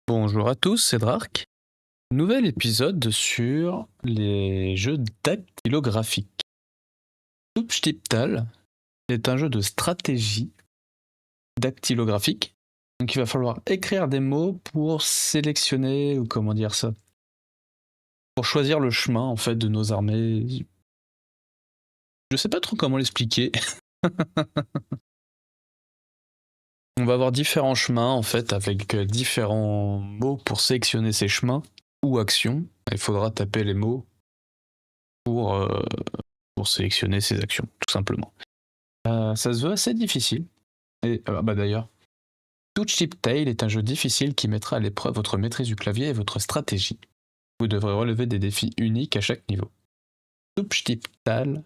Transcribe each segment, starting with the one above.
Bonjour à tous, c'est Drark. Nouvel épisode sur les jeux dactylographiques. Substiptal est un jeu de stratégie dactylographique. Donc il va falloir écrire des mots pour sélectionner, ou comment dire ça, pour choisir le chemin en fait de nos armées. Je sais pas trop comment l'expliquer. On va avoir différents chemins en fait avec différents mots pour sélectionner ces chemins ou actions. Il faudra taper les mots pour, euh, pour sélectionner ces actions, tout simplement. Ça se veut assez difficile. Et d'ailleurs, Touch Tale est un jeu difficile qui mettra à l'épreuve votre maîtrise du clavier et votre stratégie. Vous devrez relever des défis uniques à chaque niveau. Touch Tale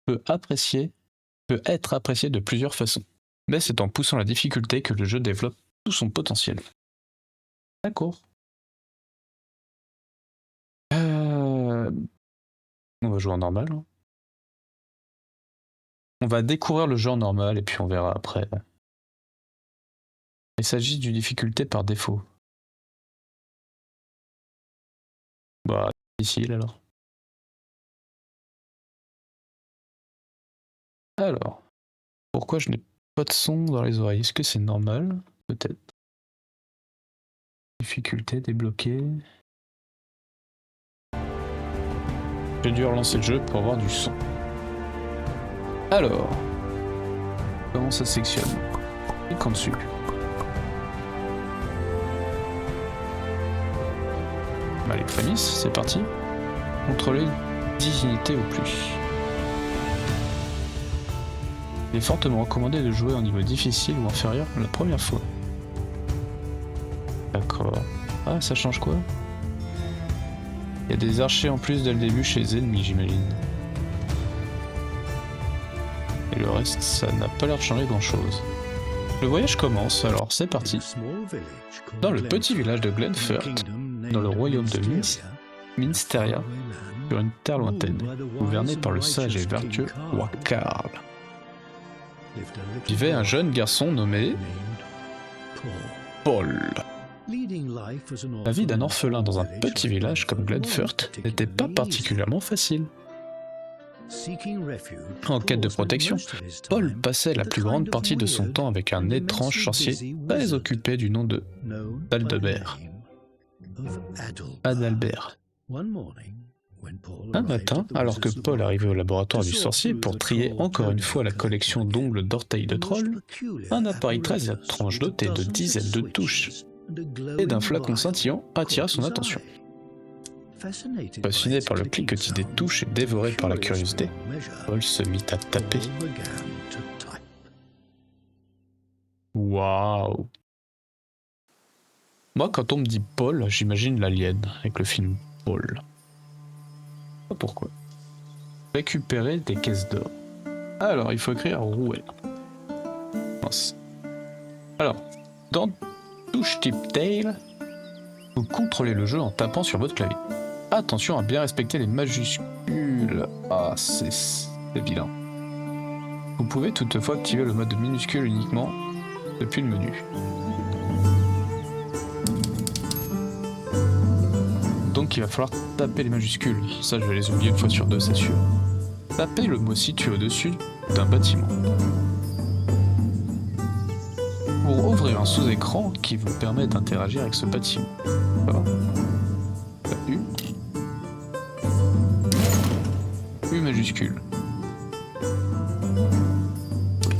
peut être apprécié de plusieurs façons, mais c'est en poussant la difficulté que le jeu développe tout son potentiel. D'accord. On va jouer en normal. Hein. On va découvrir le jeu en normal et puis on verra après. Il s'agit d'une difficulté par défaut. Bah, difficile alors. Alors, pourquoi je n'ai pas de son dans les oreilles? Est-ce que c'est normal? Peut-être. Difficulté débloquée. J'ai dû relancer le jeu pour avoir du son. Alors, comment ça sectionne? Clique dessus. Bah, les prémices, c'est parti. Contrôler 10 unités ou plus. Il est fortement recommandé de jouer en niveau difficile ou inférieur la première fois. D'accord. Ah, ça change quoi? Il y a des archers en plus dès le début chez les ennemis, j'imagine. Et le reste, ça n'a pas l'air de changer grand-chose. Le voyage commence, alors c'est parti. Dans le petit village de Glenfurt, dans le royaume de Minsteria, sur une terre lointaine, gouvernée par le sage et vertueux roi Karl, vivait un jeune garçon nommé Paul. La vie d'un orphelin dans un petit village comme Glenfurt n'était pas particulièrement facile. En quête de protection, Paul passait la plus grande partie de son temps avec un étrange sorcier très occupé du nom de Adalbert. Un matin, alors que Paul arrivait au laboratoire du sorcier pour trier encore une fois la collection d'ongles d'orteils de troll, un appareil très étrange doté de dizaines de touches et d'un flacon scintillant attira son attention. Fasciné par le cliquetis des touches et dévoré par la curiosité, Paul se mit à taper. Waouh! Moi, quand on me dit Paul, j'imagine l'alien avec le film Paul. Pas pourquoi. Récupérer des caisses d'or. Alors, il faut écrire rouelle. Mince. Alors, dans Touch Tale, vous contrôlez le jeu en tapant sur votre clavier. Attention à bien respecter les majuscules. Ah, c'est vilain. Vous pouvez toutefois activer le mode minuscule uniquement depuis le menu. Donc il va falloir taper les majuscules. Ça, je vais les oublier une fois sur deux, c'est sûr. Tapez le mot situé au-dessus d'un bâtiment. Pour ouvrir un sous-écran qui vous permet d'interagir avec ce bâtiment. Voilà. U. U majuscule.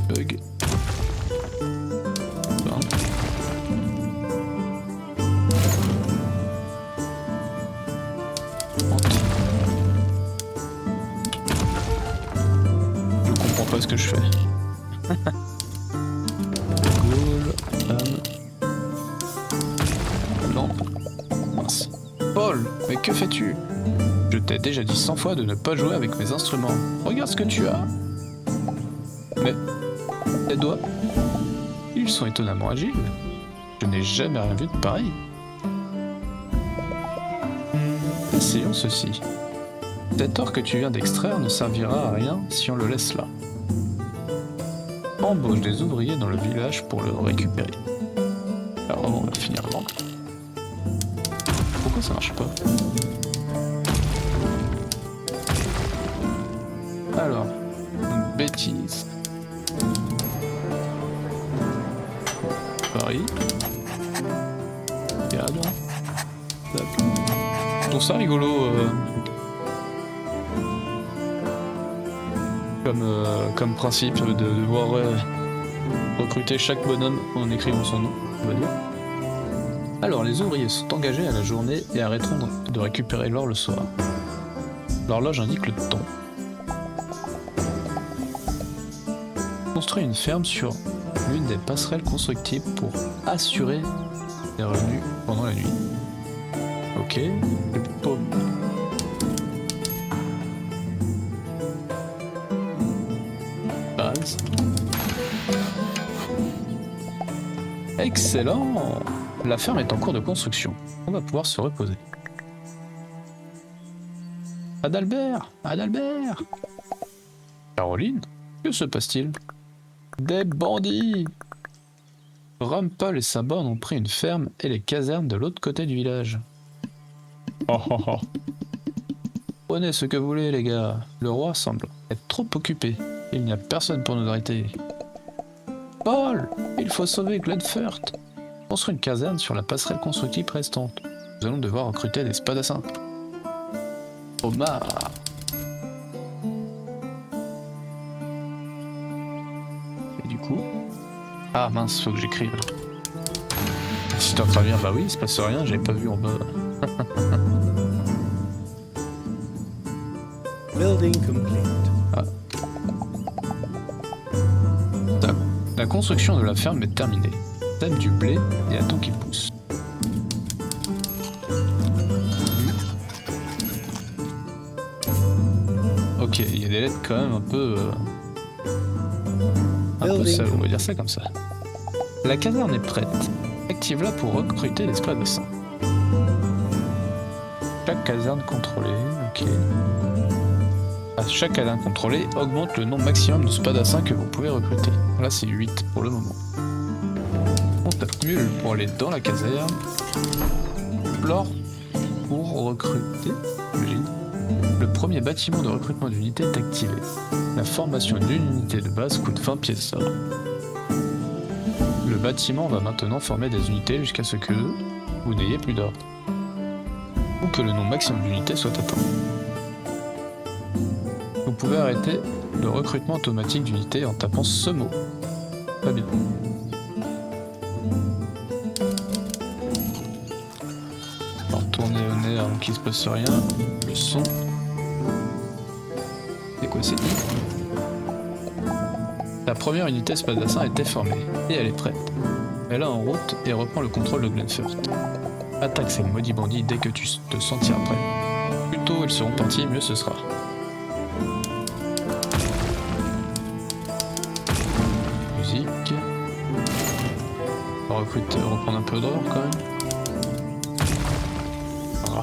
Bug. Voilà. Je comprends pas ce que je fais. Non. Mince. Paul, mais que fais-tu? Je t'ai déjà dit 100 fois de ne pas jouer avec mes instruments. Regarde ce que tu as. Mais, tes doigts, ils sont étonnamment agiles. Je n'ai jamais rien vu de pareil. Essayons ceci. Cet or que tu viens d'extraire ne servira à rien si on le laisse là. Embauche des ouvriers dans le village pour le récupérer. Alors on va finir ça marche pas. Alors, une bêtise. Paris. Cadre. Je trouve ça rigolo comme principe de devoir recruter chaque bonhomme en écrivant son nom, on va dire. Alors, les ouvriers sont engagés à la journée et arrêteront de récupérer l'or le soir. L'horloge indique le temps. Construire une ferme sur l'une des passerelles constructibles pour assurer les revenus pendant la nuit. Ok, les pommes. Base. Excellent! La ferme est en cours de construction. On va pouvoir se reposer. Adalbert! Adalbert! Caroline? Que se passe-t-il? Des bandits! Rumpel et sa bande ont pris une ferme et les casernes de l'autre côté du village. Oh oh oh. Prenez ce que vous voulez, les gars. Le roi semble être trop occupé. Il n'y a personne pour nous arrêter. Paul! Il faut sauver Glenfert. Construire une caserne sur la passerelle constructive restante. Nous allons devoir recruter des spadassins. Omar! Et du coup... Ah mince, faut que j'écrive. Si t'es en train de lire, bah oui, il se passe rien, j'avais pas vu en bas. Building complete. Ah. La construction de la ferme est terminée. Sème du blé et attend qu'il pousse. Ok, il y a des lettres quand même un peu sales, on va dire ça comme ça. La caserne est prête. Active-la pour recruter des spadassins. Chaque caserne contrôlée, ok. Chaque caserne contrôlée augmente le nombre maximum de spadassins que vous pouvez recruter. Là c'est 8 pour le moment. On tape mule pour aller dans la caserne. Flore pour recruter, j'imagine. Le premier bâtiment de recrutement d'unité est activé. La formation d'une unité de base coûte 20 pièces d'or. Le bâtiment va maintenant former des unités jusqu'à ce que vous n'ayez plus d'or. Ou que le nombre maximum d'unités soit atteint. Vous pouvez arrêter le recrutement automatique d'unités en tapant ce mot. Pas bien. Alors tourner au nez avant qu'il se passe rien. Le son. C'est quoi, c'est dit? La première unité spadassin a été formée, et elle est prête. Elle est en route et reprend le contrôle de Glenfert. Attaque ces maudits bandits dès que tu te sentiras prêt. Plus tôt ils seront partis, mieux ce sera. Musique. On va reprendre un peu d'or quand même. Ah.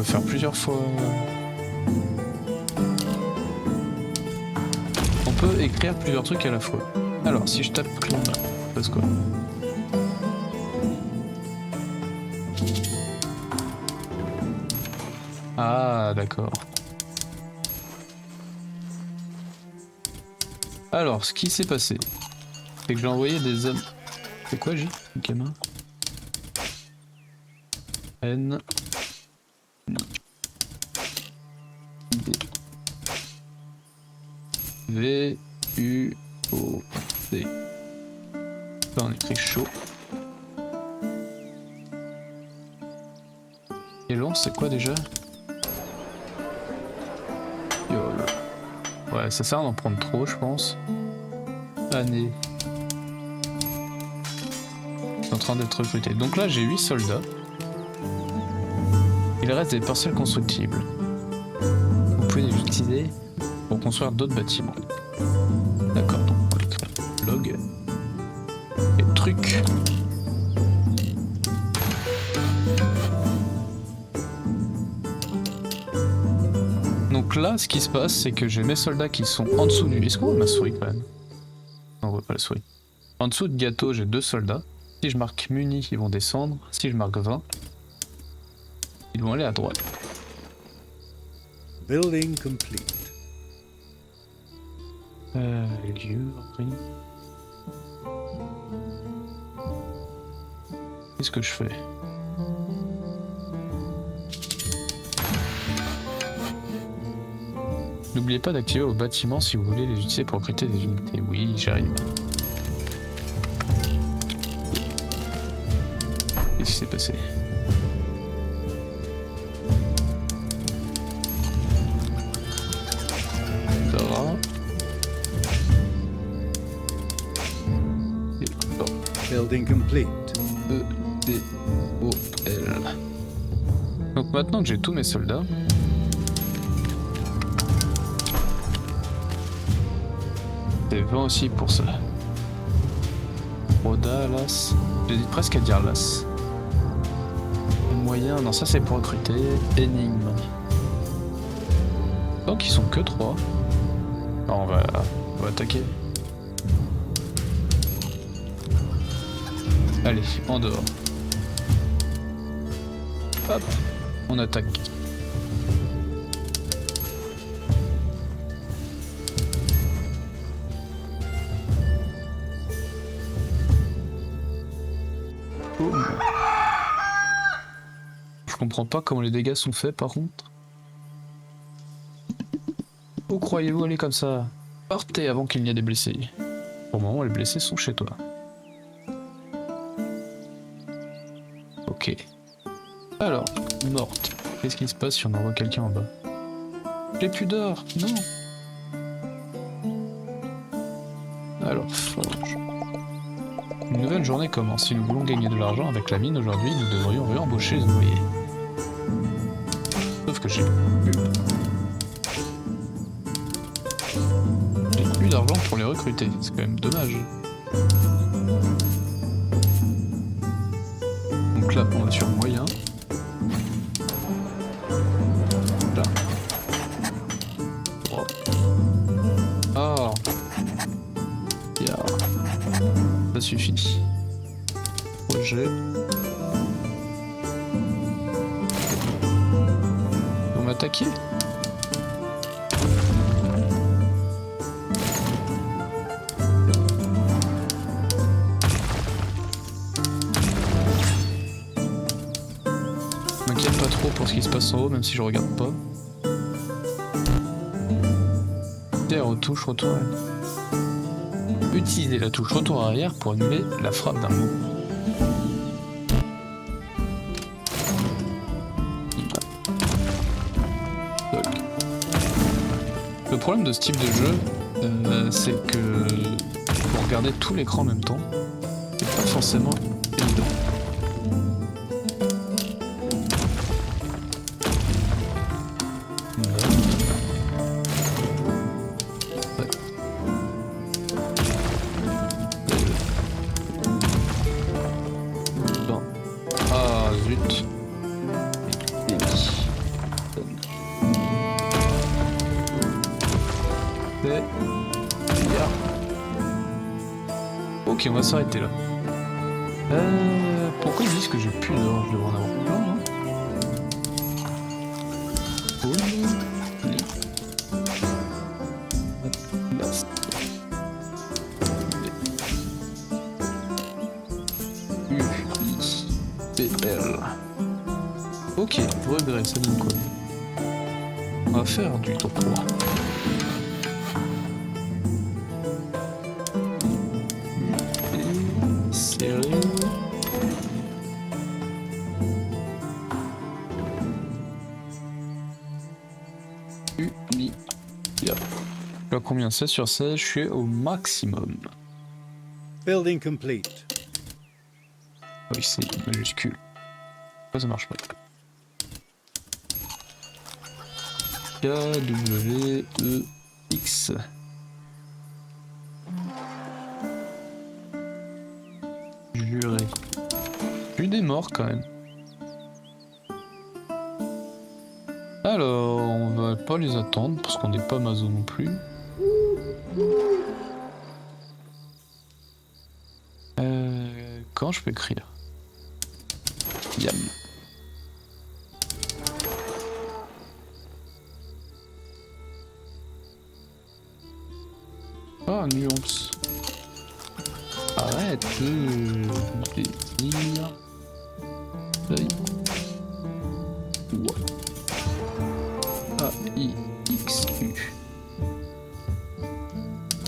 Faire plusieurs fois. On peut écrire plusieurs trucs à la fois. Alors, si je tape clone, ça passe quoi? Ah, d'accord. Alors, ce qui s'est passé, c'est que j'ai envoyé des hommes. C'est quoi, J? Gamin. N. V U O D. Là on écrit chaud. Et long c'est quoi déjà? Yo. Ouais ça sert à en prendre trop je pense. Année. C'est en train d'être recruté. Donc là j'ai 8 soldats. Il reste des parcelles constructibles. Vous pouvez les utiliser pour construire d'autres bâtiments. D'accord, donc on va écrire log et trucs. là, ce qui se passe, c'est que j'ai mes soldats qui sont en dessous du... Est-ce qu'on voit ma souris quand même? Non, on voit pas la souris. En dessous de gâteau, j'ai 2 soldats. Si je marque munis, ils vont descendre. Si je marque 20, ils vont aller à droite. Building complete. Lieury. Qu'est-ce que je fais? N'oubliez pas d'activer vos bâtiments si vous voulez les utiliser pour recruter des unités. Oui, j'arrive. Qu'est-ce qui s'est passé? Dora. Building complete. E-D-O-L. Donc maintenant que j'ai tous mes soldats, c'est 20 aussi pour ça. Roda, Las. J'hésite presque à dire Las. Moyen, non, ça c'est pour recruter. Énigme. Donc ils sont que 3. Non, on va attaquer. Allez, en dehors. Hop, on attaque. Boum. Je comprends pas comment les dégâts sont faits par contre. Où croyez-vous aller comme ça? Partez avant qu'il n'y ait des blessés. Pour le moment, les blessés sont chez toi. Ok. Alors, morte. Qu'est-ce qui se passe si on envoie quelqu'un en bas? J'ai plus d'or, non. Alors, forge. Une nouvelle journée commence. Si nous voulons gagner de l'argent avec la mine aujourd'hui, nous devrions réembaucher les ouvriers. Sauf que j'ai plus d'argent pour les recruter. C'est quand même dommage. Donc là, on est sur moyen. Là. Oh. Ah. Yeah. Ça suffit. Projet. On va attaquer. M'inquiète pas trop pour ce qui se passe en haut, même si je regarde pas. Terre aux touches retour. Utilisez la touche retour arrière pour annuler la frappe d'un mot. Le problème de ce type de jeu, c'est que pour regarder tout l'écran en même temps, c'est pas forcément évident. Ah zut. Ok, on va s'arrêter là. Pourquoi ils disent que j'ai plus d'or? Je devrais en avoir plein, non? U-I-P-L. Ok, regret, ça donne quoi? On va faire du top 3. Combien? 16 sur 16, je suis au maximum. Building complete. Oui, c'est majuscule. Pourquoi ça marche pas? K-W-E-X. Juré. J'ai eu des morts quand même. Alors, on va va pas les attendre parce qu'on n'est pas maso non plus. Quand je peux écrire? Yam. Ah, nuance. Arrête de dire. A-I-X-U.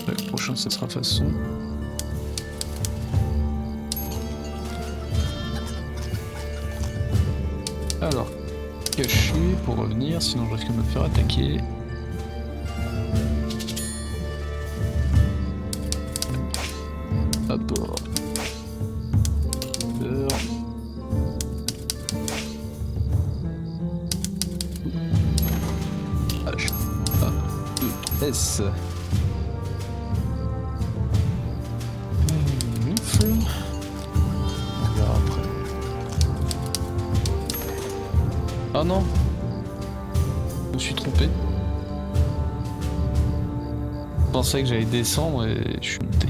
Le prochain, ça sera façon. Alors, caché pour revenir, sinon je risque de me faire attaquer. Apport. H A E S. Mufle. On verra après. Ah non, je me suis trompé. Je pensais que j'allais descendre et je suis monté.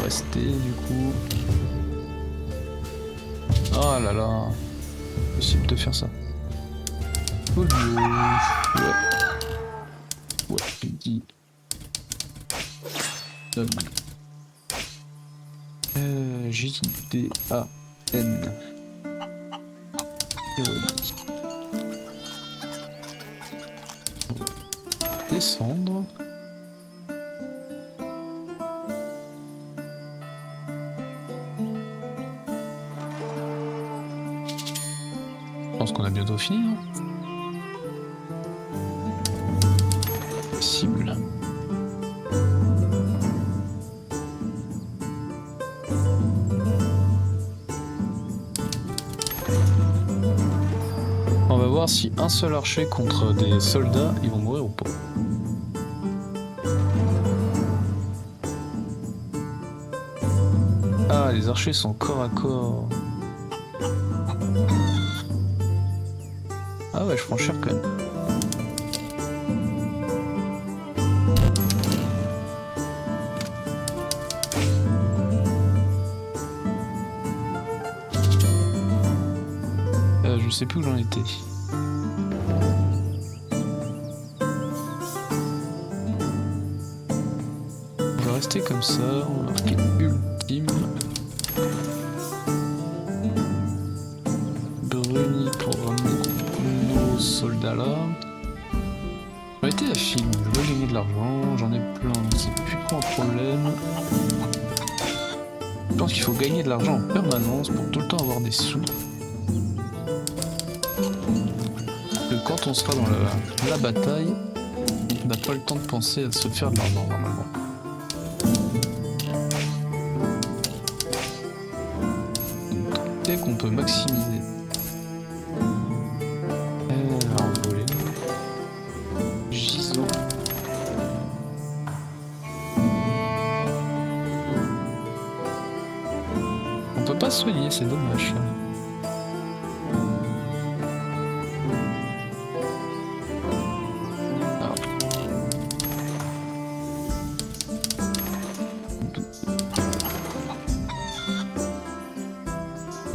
Rester du coup. Oh là là, possible de faire ça. Oh ouais. Ouais, il dit. J-D-A-N. Descendre. Je pense qu'on a bientôt fini, non? Cible. On va voir si un seul archer contre des soldats, ils vont mourir ou pas. Ah, les archers sont corps à corps. Ah ouais, je prends cher quand même. Je sais plus où j'en étais. On va rester comme ça, on va marquer ultime. Bruni pour ramener nos soldats là. On va été à film, je veux gagner de l'argent, j'en ai plein, c'est plus trop un problème. Je pense qu'il faut gagner de l'argent en permanence pour tout le temps avoir des sous. Quand on sera dans la bataille, on n'a pas le temps de penser à se faire de l'argent normalement. Dès qu'on peut maximiser. Envoler. Gisant. On peut pas soigner, c'est dommage.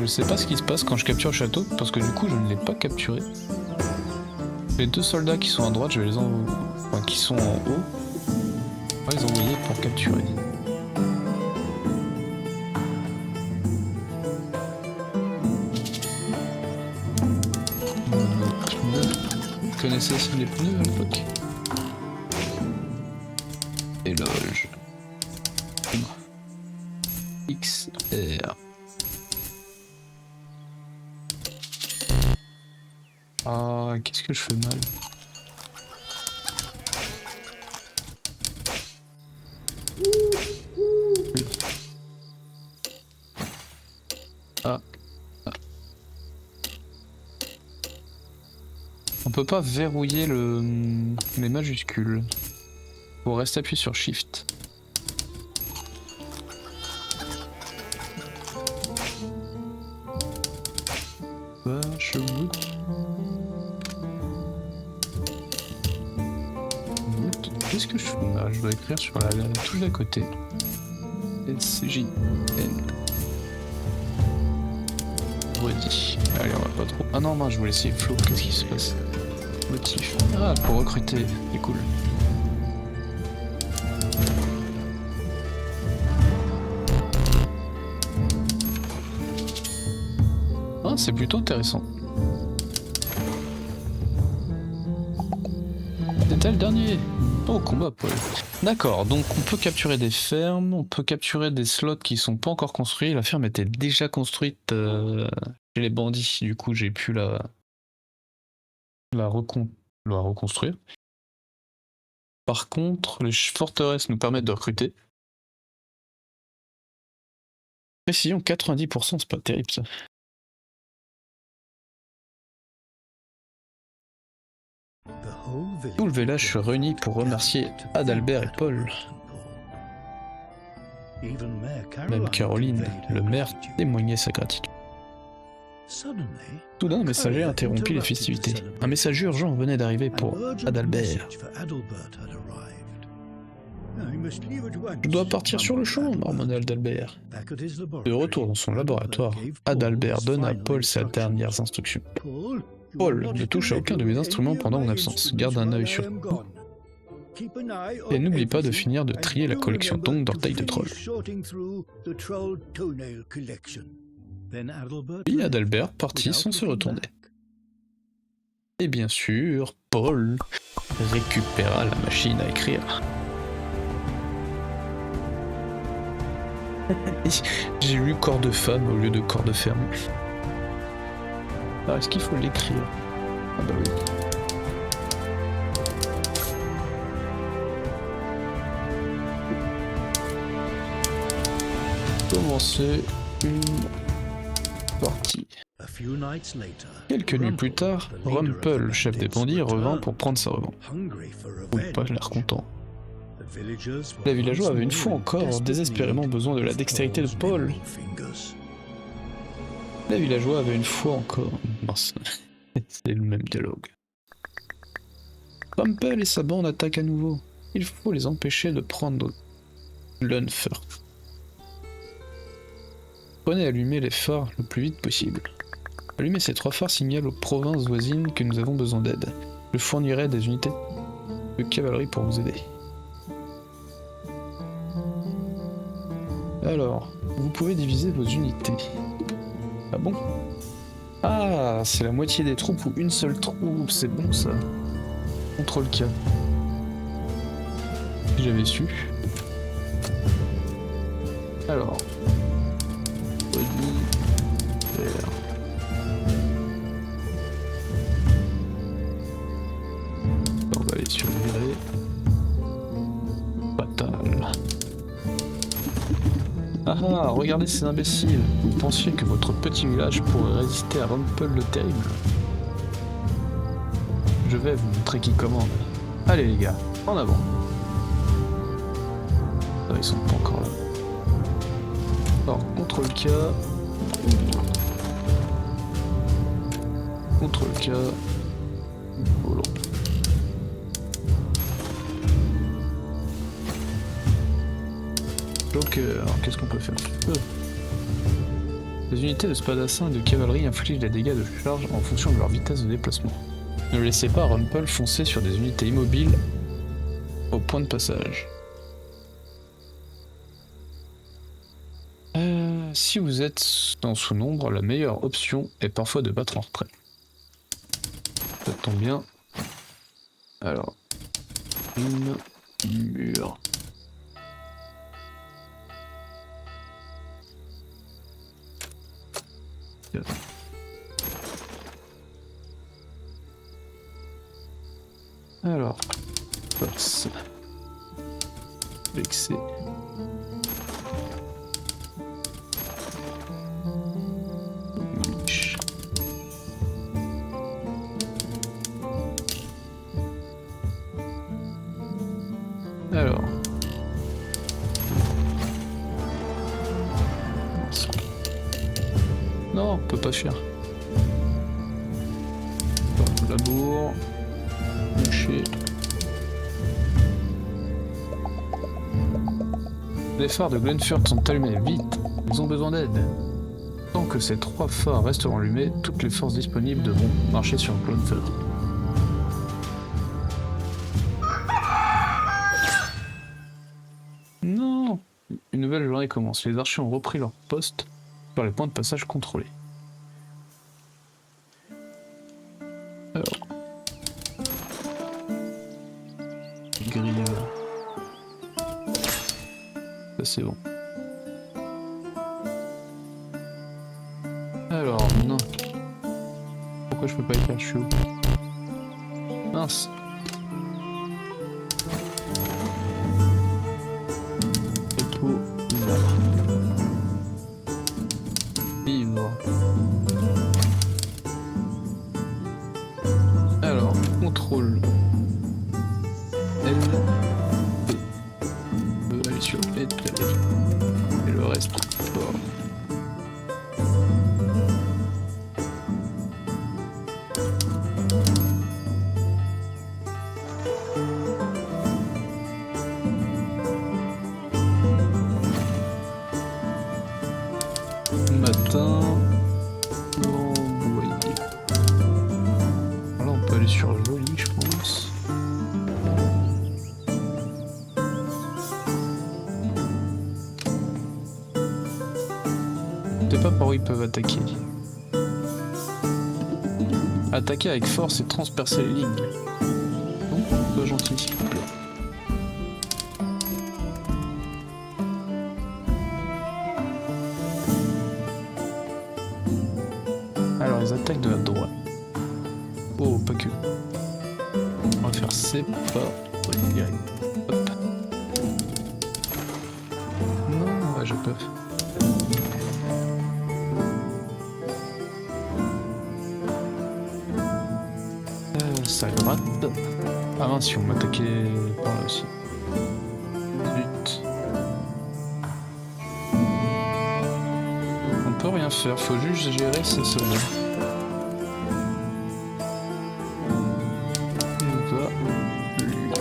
Je sais pas ce qui se passe quand je capture le château, parce que du coup je ne l'ai pas capturé. Les deux soldats qui sont à droite, je vais les envoyer. Enfin, qui sont en haut. On va les envoyer pour capturer. Vous connaissez les pneus à l'époque? Éloge. XR. Ah, qu'est-ce que je fais mal? Ah. On peut pas verrouiller les majuscules. Faut rester appuyé sur Shift. qu'est-ce que je fais là? Je dois écrire sur la touche d'à côté. SJN. Redit. Allez, on va pas trop. Ah non, je voulais essayer Flo, qu'est-ce qui se passe? Motif. Ah, pour recruter, c'est cool. Ah, c'est plutôt intéressant. C'était le dernier. Oh, combat, Paul. D'accord, donc on peut capturer des fermes, on peut capturer des slots qui sont pas encore construits. La ferme était déjà construite chez les bandits, du coup j'ai pu la reconstruire. Par contre, les forteresses nous permettent de recruter. Précision 90%, c'est pas terrible ça. Tout le village se réunit pour remercier Adalbert et Paul. Même Caroline, le maire, témoignait sa gratitude. Soudain, un messager interrompit les festivités. Un message urgent venait d'arriver pour Adalbert. Je dois partir sur le champ, marmonna Adalbert. De retour dans son laboratoire, Adalbert donne à Paul ses dernières instructions. Paul, ne touche à aucun de mes instruments pendant mon absence. Garde un œil sur tout. Et n'oublie pas de finir de trier la collection d'ongles d'orteils de troll. Puis Adalbert partit sans se retourner. Et bien sûr, Paul récupéra la machine à écrire. J'ai lu corps de femme au lieu de corps de ferme. Alors est-ce qu'il faut l'écrire? Ah bah oui. Commencer une partie. Quelques nuits plus tard, Rumpel, le chef des bandits, revint pour prendre sa revanche. Ou pas l'air content. Les villageois avaient une fois encore désespérément besoin de la dextérité de Paul. Les villageois avaient une fois encore... Mince, c'est le même dialogue. Rumpel et sa bande attaquent à nouveau. Il faut les empêcher de prendre Lunfer. Prenez à allumer les phares le plus vite possible. Allumer ces 3 phares signale aux provinces voisines que nous avons besoin d'aide. Je fournirai des unités de cavalerie pour vous aider. Alors, vous pouvez diviser vos unités. Ah bon? Ah, c'est la moitié des troupes ou une seule troupe, c'est bon ça. Contrôle K. Si j'avais su. Alors. Vert. On va aller sur virer. Fatal. Ah ah, regardez ces imbéciles. Vous pensiez que votre petit village pourrait résister à Rumpel le Terrible? Je vais vous montrer qui commande. Allez les gars, en avant. Ah, ils sont pas encore là. Alors, contrôle K. Contrôle K. Voilà. Donc, alors qu'est-ce qu'on peut faire? Les unités de spadassin et de cavalerie infligent des dégâts de charge en fonction de leur vitesse de déplacement. Ne laissez pas Rumpel foncer sur des unités immobiles au point de passage. Si vous êtes en sous-nombre, la meilleure option est parfois de battre en retrait. Ça tombe bien. Alors, une mur. Alors, force. Vexé. Alors. Non, on peut pas faire. Labour. Boucher. Les phares de Glenfurt sont allumés, vite, ils ont besoin d'aide. Tant que ces 3 phares resteront allumés, toutes les forces disponibles devront marcher sur Glenfurt. Non! Une nouvelle journée commence. Les archers ont repris leur poste sur les points de passage contrôlés. Alors. Grille. Ça c'est bon. Alors, non. Pourquoi je peux pas y faire? Je suis où? Mince. Dépôt là. Livre. Alors, contrôle. L. B. Aller sur étaler. Et le reste, fort. Matin. Envoyé. Là, on peut aller sur Joli, je pense. Je sais pas par où ils peuvent attaquer. Attaquer avec force et transpercer les lignes. Donc, pas gentil, s'il vous plaît. Alors, ils attaquent de la droite. Oh, pas que. On va faire C, pas. Oui, hop. Non, ouais, je peux. Ça gratte. Ah mince, si on m'attaquait par là aussi. Zut. On peut rien faire, faut juste gérer ces soldats. Il va. Lui va.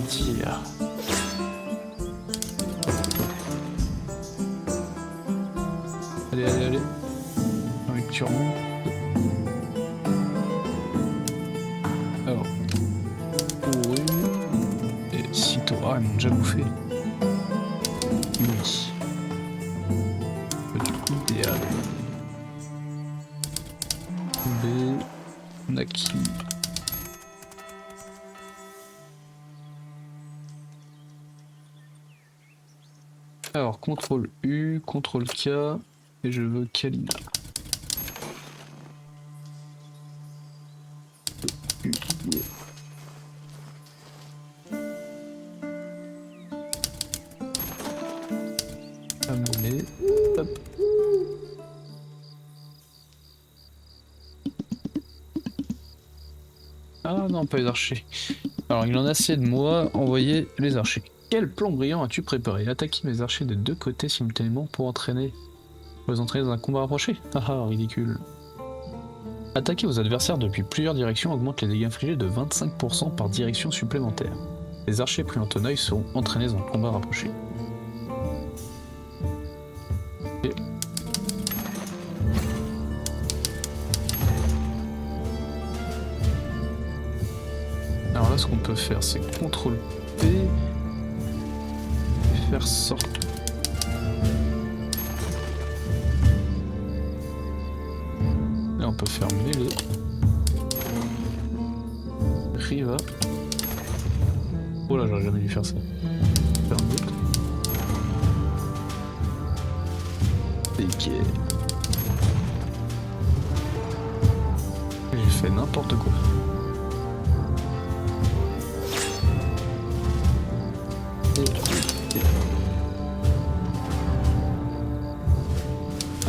Dire. Allez, allez, allez. J'ai envie que tu remontes. Alors. Oui. Et sitôt. Ah, ils m'ont déjà bouffé. Oui. Du coup, idéal. B. Naki. Alors, CTRL U, CTRL K. Et je veux Kalina. Amener. Hop. Ah non, pas les archers. Alors, il en a assez de moi. Envoyer les archers. Quel plan brillant as-tu préparé? Attaquer mes archers des deux côtés simultanément pour vous entraîner dans un combat rapproché? Ah ah, ridicule. Attaquer vos adversaires depuis plusieurs directions augmente les dégâts infligés de 25% par direction supplémentaire. Les archers pris en tenaille seront entraînés dans le combat rapproché. Et... Alors là, ce qu'on peut faire, c'est CTRL P et faire sortir. Là, on peut faire mêlée. Riva. Oh là, j'aurais jamais dû faire ça. Faire un autre. Ok. J'ai fait n'importe quoi.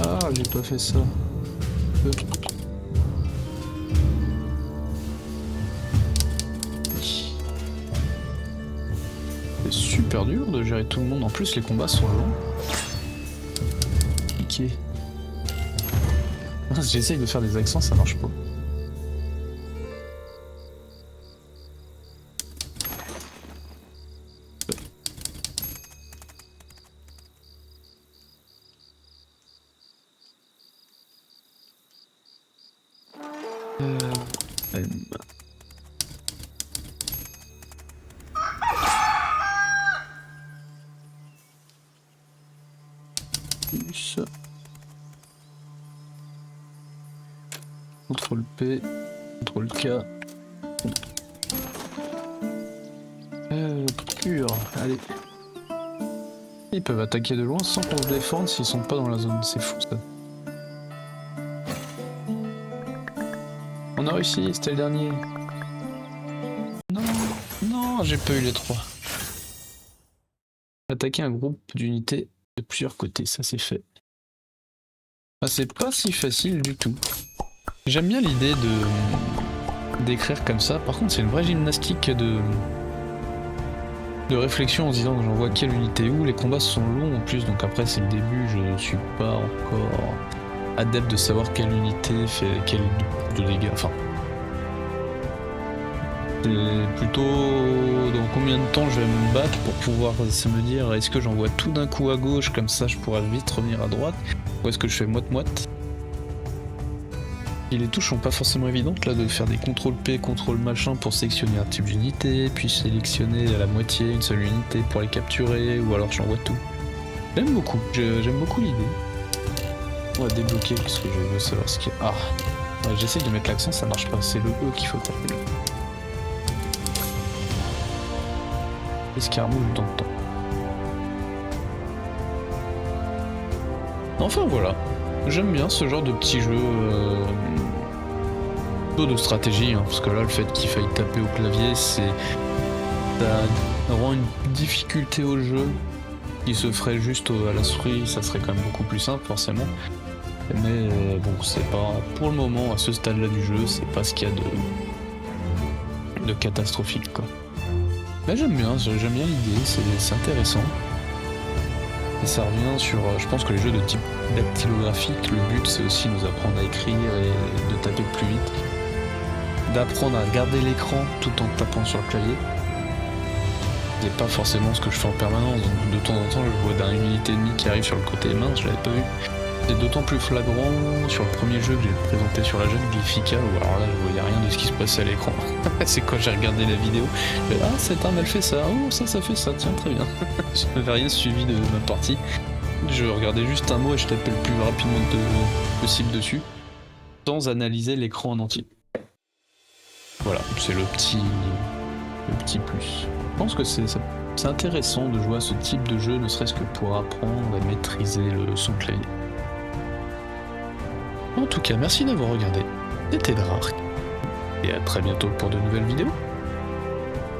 Ah, j'ai pas fait ça. C'est super dur de gérer tout le monde. En plus, les combats sont longs. Ok. J'essaye de faire des accents, ça marche pas. M. Plus. CTRL P, CTRL K. Pur, allez. Ils peuvent attaquer de loin sans qu'on se défende s'ils sont pas dans la zone, c'est fou ça. On a réussi, c'était le dernier. Non, non, j'ai pas eu les 3. Attaquer un groupe d'unités de plusieurs côtés, ça c'est fait. Ah, c'est pas si facile du tout. J'aime bien l'idée d'écrire comme ça, par contre c'est une vraie gymnastique de réflexion en se disant que j'envoie quelle unité où, les combats sont longs en plus, donc après c'est le début, je suis pas encore adepte de savoir quelle unité fait quel de dégâts, enfin. C'est plutôt dans combien de temps je vais me battre pour pouvoir se me dire est-ce que j'envoie tout d'un coup à gauche, comme ça je pourrais vite revenir à droite, ou est-ce que je fais moite-moite. Et les touches sont pas forcément évidentes là, de faire des CTRL P, CTRL machin pour sélectionner un type d'unité, puis sélectionner à la moitié une seule unité pour les capturer, ou alors j'envoie tout. J'aime beaucoup l'idée. On va débloquer parce que je veux savoir ce qu'il y a. Ah, ouais, j'essaie de mettre l'accent, ça marche pas, c'est le E qu'il faut taper. Escarmouche dans le temps. Enfin voilà, j'aime bien ce genre de petit jeu de stratégie, hein, parce que là le fait qu'il faille taper au clavier, ça rend une difficulté au jeu qui se ferait juste à la souris, ça serait quand même beaucoup plus simple forcément. Mais bon, c'est pas, pour le moment, à ce stade-là du jeu, c'est pas ce qu'il y a de catastrophique quoi. Mais j'aime bien l'idée, c'est intéressant. Et ça revient sur, je pense que les jeux de type dactylographique, le but c'est aussi nous apprendre à écrire et de taper plus vite. D'apprendre à garder l'écran tout en tapant sur le clavier. C'est pas forcément ce que je fais en permanence, donc de temps en temps je vois une unité ennemie qui arrive sur le côté mince, je l'avais pas vu. C'est d'autant plus flagrant sur le premier jeu que j'ai présenté sur la chaîne, Glyphica, où alors là je voyais rien de ce qui se passait à l'écran. C'est quand j'ai regardé la vidéo, ah cette arme elle fait ça, oh ça fait ça, tiens très bien. Je n'avais rien suivi de ma partie. Je regardais juste un mot et je tapais le plus rapidement possible dessus, sans analyser l'écran en entier. Voilà, c'est le petit plus. Je pense que c'est intéressant de jouer à ce type de jeu, ne serait-ce que pour apprendre à maîtriser son clavier. En tout cas, merci d'avoir regardé, c'était Drark, et à très bientôt pour de nouvelles vidéos.